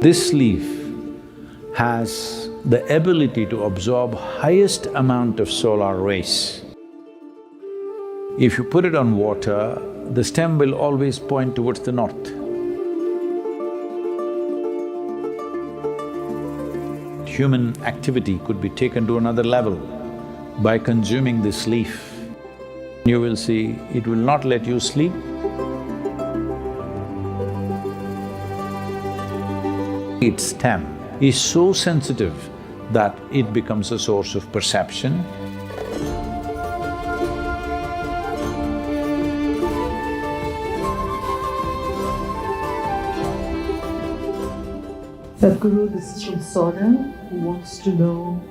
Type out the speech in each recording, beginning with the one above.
This leaf has the ability to absorb highest amount of solar rays. If you put it on water, the stem will always point towards the north. Human activity could be taken to another level by consuming this leaf. You will see, it will not let you sleep. Its stem is so sensitive that it becomes a source of perception. Sadhguru, this is from Sonia, who wants to know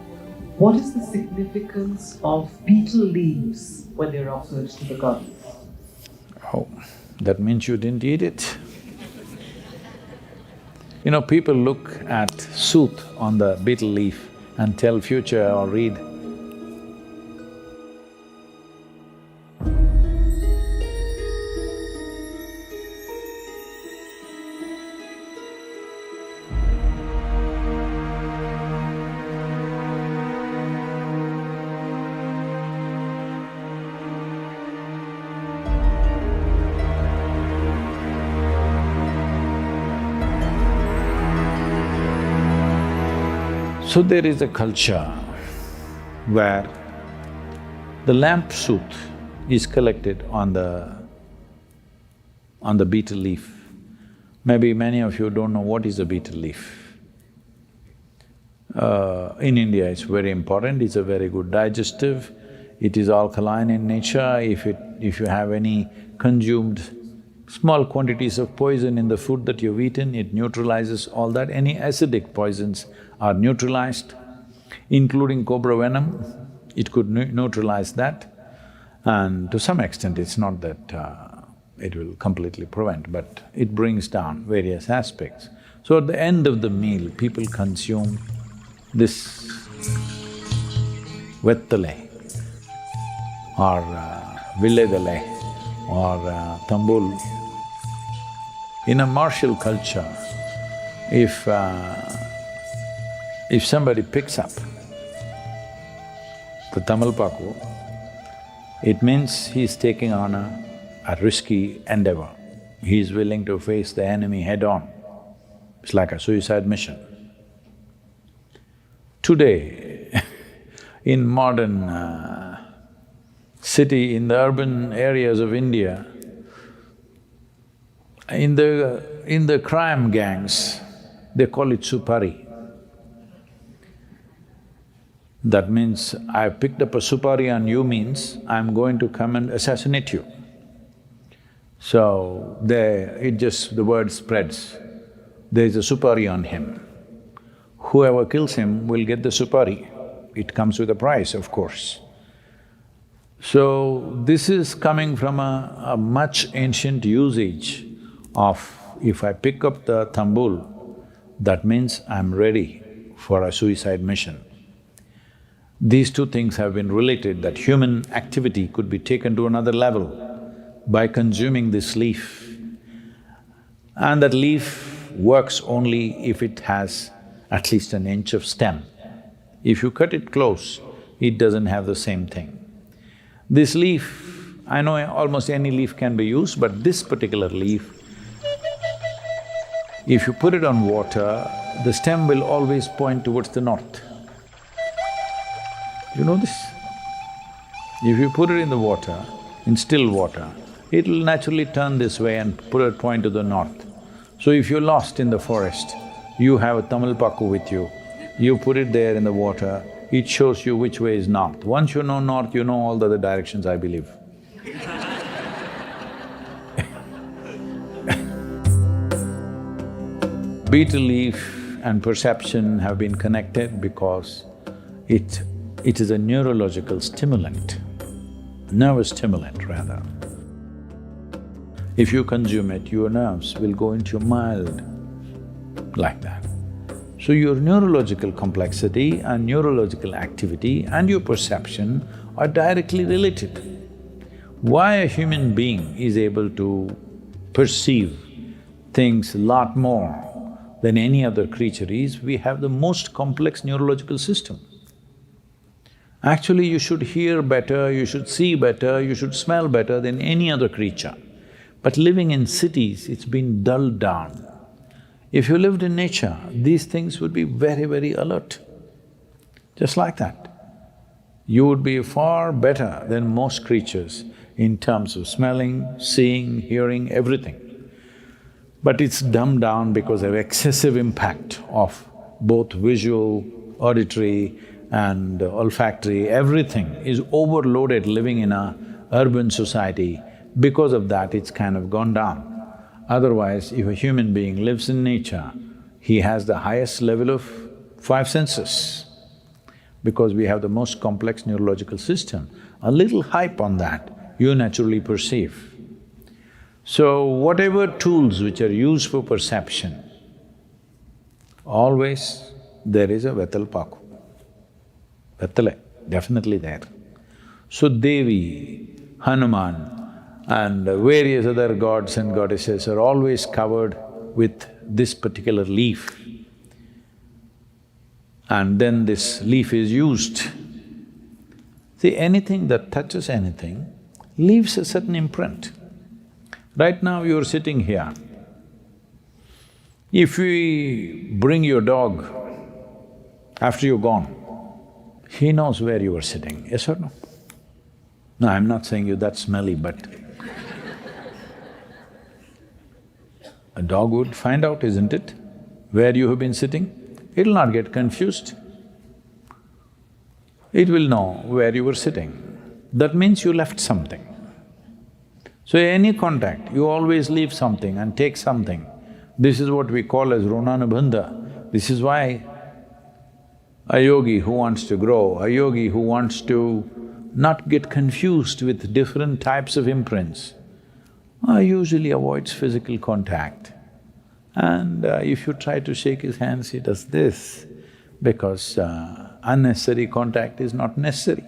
what is the significance of betel leaves when they're offered to the goddess? Oh, that means you didn't eat it. You know, people look at sooth on the betel leaf and tell future or read. So there is a culture where the lamp sooth is collected on the betel leaf. Maybe many of you don't know what is a betel leaf. In India it's very important, it's a very good digestive, it is alkaline in nature. If you have any consumed small quantities of poison in the food that you've eaten, it neutralizes all that. Any acidic poisons are neutralized, including cobra venom, it could neutralize that. And to some extent, it's not that it will completely prevent, but it brings down various aspects. So at the end of the meal, people consume this vettale or villedale or tambul. In a martial culture, if somebody picks up the tamalpaku, it means he's taking on a risky endeavor. He's willing to face the enemy head-on. It's like a suicide mission. Today, in modern city, in the urban areas of India, in the crime gangs, they call it supari. That means, I've picked up a supari on you means, I'm going to come and assassinate you. So, the word spreads, there's a supari on him. Whoever kills him will get the supari. It comes with a price, of course. So, this is coming from a much ancient usage of, if I pick up the tambul, that means I'm ready for a suicide mission. These two things have been related, that human activity could be taken to another level by consuming this leaf. And that leaf works only if it has at least an inch of stem. If you cut it close, it doesn't have the same thing. This leaf, I know almost any leaf can be used, but this particular leaf, if you put it on water, the stem will always point towards the north. You know this? If you put it in the water, in still water, it'll naturally turn this way and point to the north. So if you're lost in the forest, you have a tamalpaku with you, you put it there in the water, it shows you which way is north. Once you know north, you know all the other directions, I believe. Betel leaf and perception have been connected because it is a neurological stimulant, nervous stimulant rather. If you consume it, your nerves will go into mild like that. So your neurological complexity and neurological activity and your perception are directly related. Why a human being is able to perceive things a lot more than any other creature is we have the most complex neurological system. Actually, you should hear better, you should see better, you should smell better than any other creature. But living in cities, it's been dulled down. If you lived in nature, these things would be very, very alert, just like that. You would be far better than most creatures in terms of smelling, seeing, hearing, everything. But it's dumbed down because of excessive impact of both visual, auditory and olfactory, everything is overloaded living in a urban society. Because of that, it's kind of gone down. Otherwise, if a human being lives in nature, he has the highest level of five senses. Because we have the most complex neurological system, a little hype on that, you naturally perceive. So, whatever tools which are used for perception, always there is a Betel Paku. Betele, definitely there. So Devi, Hanuman and various other gods and goddesses are always covered with this particular leaf. And then this leaf is used. See, anything that touches anything leaves a certain imprint. Right now you're sitting here. If we bring your dog after you're gone, he knows where you were sitting, yes or no? No, I'm not saying you're that smelly, but a dog would find out, isn't it, where you have been sitting? It'll not get confused. It will know where you were sitting. That means you left something. So any contact, you always leave something and take something. This is what we call as runanubandha. This is why a yogi who wants to grow, a yogi who wants to not get confused with different types of imprints, usually avoids physical contact. And if you try to shake his hands, he does this, because unnecessary contact is not necessary.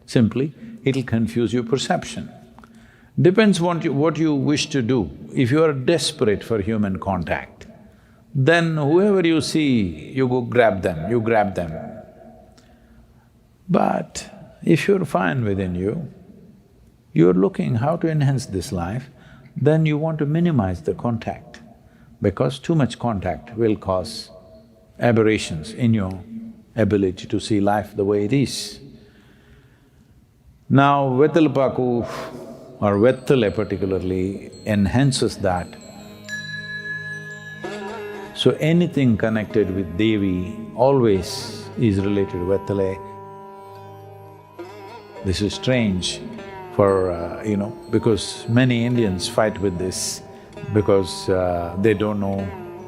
Simply, it'll confuse your perception. Depends what you wish to do. If you are desperate for human contact, then whoever you see, you go grab them, you grab them. But if you're fine within you, you're looking how to enhance this life, then you want to minimize the contact, because too much contact will cause aberrations in your ability to see life the way it is. Now, Vetalpaku or Vettale particularly enhances that. So anything connected with Devi always is related to Vettale. This is strange for, because many Indians fight with this because they don't know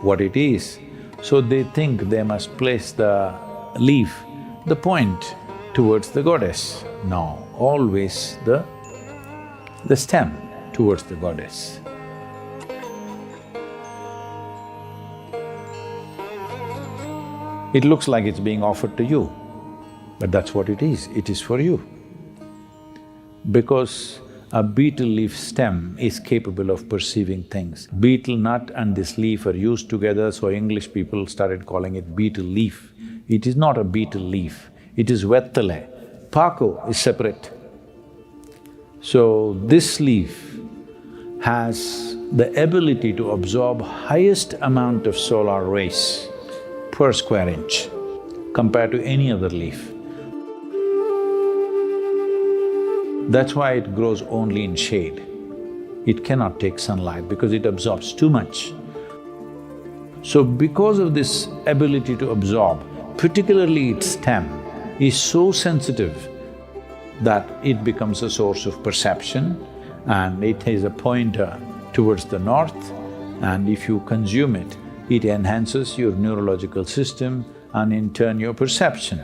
what it is. So they think they must place the leaf, the point towards the goddess. No, always the stem towards the goddess. It looks like it's being offered to you, but that's what it is for you. Because a betel leaf stem is capable of perceiving things. Betel nut and this leaf are used together, so English people started calling it betel leaf. It is not a betel leaf, it is Vettale. Paku is separate. So this leaf has the ability to absorb highest amount of solar rays per square inch compared to any other leaf. That's why it grows only in shade. It cannot take sunlight because it absorbs too much. So because of this ability to absorb, particularly its stem is so sensitive that it becomes a source of perception, and it has a pointer towards the north, and if you consume it, it enhances your neurological system and in turn your perception.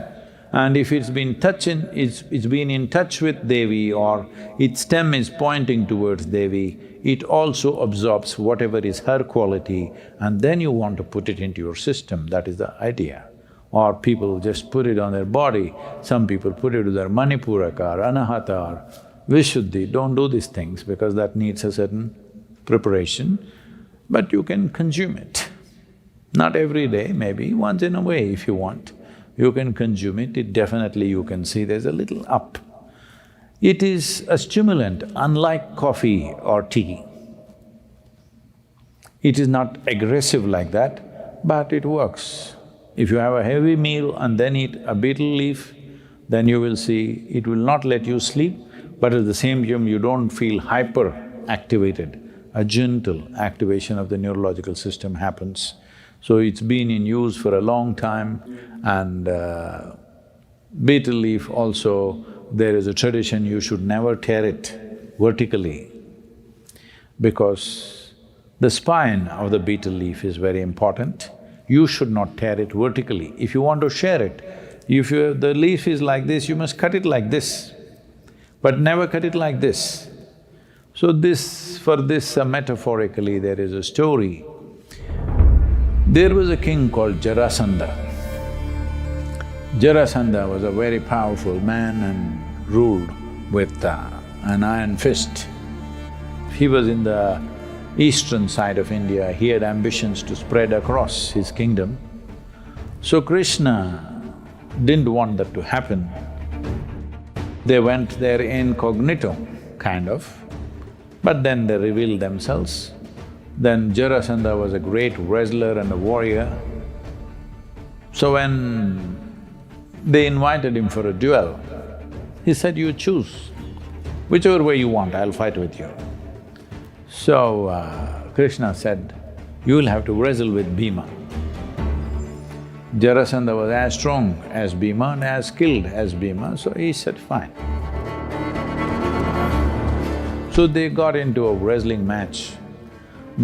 And if it's been been in touch with Devi or its stem is pointing towards Devi, it also absorbs whatever is her quality, and then you want to put it into your system, that is the idea. Or people just put it on their body, some people put it to their Manipuraka or Anahata or Vishuddhi. Don't do these things because that needs a certain preparation, but you can consume it. Not every day, maybe once in a way if you want. You can consume it definitely you can see there's a little up. It is a stimulant, unlike coffee or tea. It is not aggressive like that, but it works. If you have a heavy meal and then eat a betel leaf, then you will see it will not let you sleep, but at the same time you don't feel hyper-activated. A gentle activation of the neurological system happens. So it's been in use for a long time and betel leaf also, there is a tradition you should never tear it vertically because the spine of the betel leaf is very important. You should not tear it vertically. If you want to share it, if the leaf is like this, you must cut it like this, but never cut it like this. So for this metaphorically there is a story. There was a king called Jarasandha. Jarasandha was a very powerful man and ruled with an iron fist. He was in the eastern side of India, he had ambitions to spread across his kingdom. So Krishna didn't want that to happen. They went there incognito, kind of, but then they revealed themselves. Then Jarasandha was a great wrestler and a warrior. So when they invited him for a duel, he said, "You choose, whichever way you want, I'll fight with you." So Krishna said, "You'll have to wrestle with Bhima." Jarasandha was as strong as Bhima and as skilled as Bhima, so he said, "Fine." So they got into a wrestling match.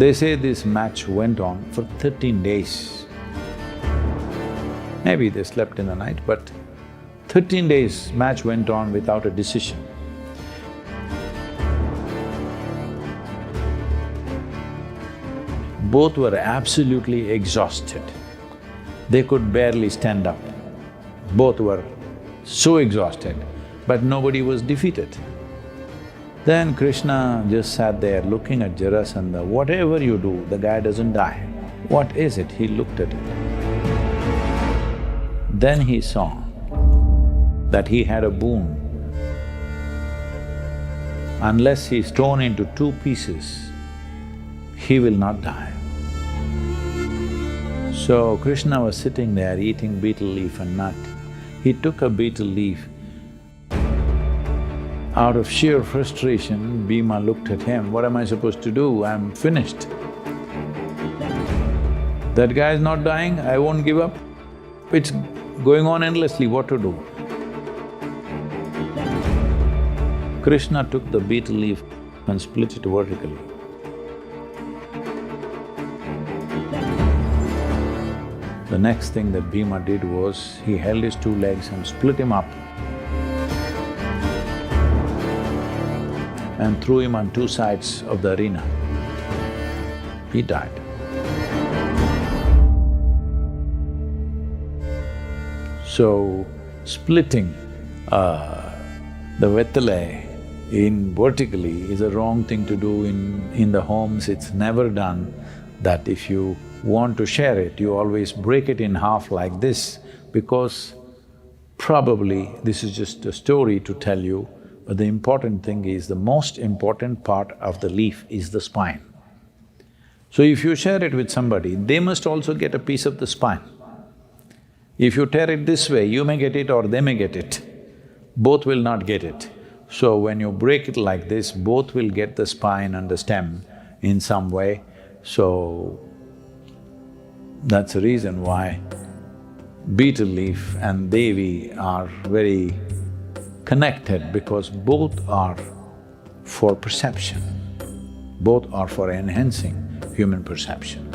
They say this match went on for 13 days. Maybe they slept in the night, but 13 days match went on without a decision. Both were absolutely exhausted. They could barely stand up. Both were so exhausted, but nobody was defeated. Then Krishna just sat there looking at Jarasandha. Whatever you do, the guy doesn't die. What is it? He looked at it. Then he saw that he had a boon. Unless he's torn into two pieces, he will not die. So Krishna was sitting there eating betel leaf and nut. He took a betel leaf. Out of sheer frustration, Bhima looked at him, "What am I supposed to do? I'm finished. That guy is not dying, I won't give up. It's going on endlessly, what to do?" Krishna took the betel leaf and split it vertically. The next thing that Bhima did was, he held his two legs and split him up and threw him on two sides of the arena. He died. So, splitting the Betel in vertically is a wrong thing to do in the homes. It's never done that if you want to share it, you always break it in half like this, because probably this is just a story to tell you, but the important thing is, the most important part of the leaf is the spine. So if you share it with somebody, they must also get a piece of the spine. If you tear it this way, you may get it or they may get it. Both will not get it. So when you break it like this, both will get the spine and the stem in some way. So that's the reason why betel leaf and Devi are very connected, because both are for perception, both are for enhancing human perception.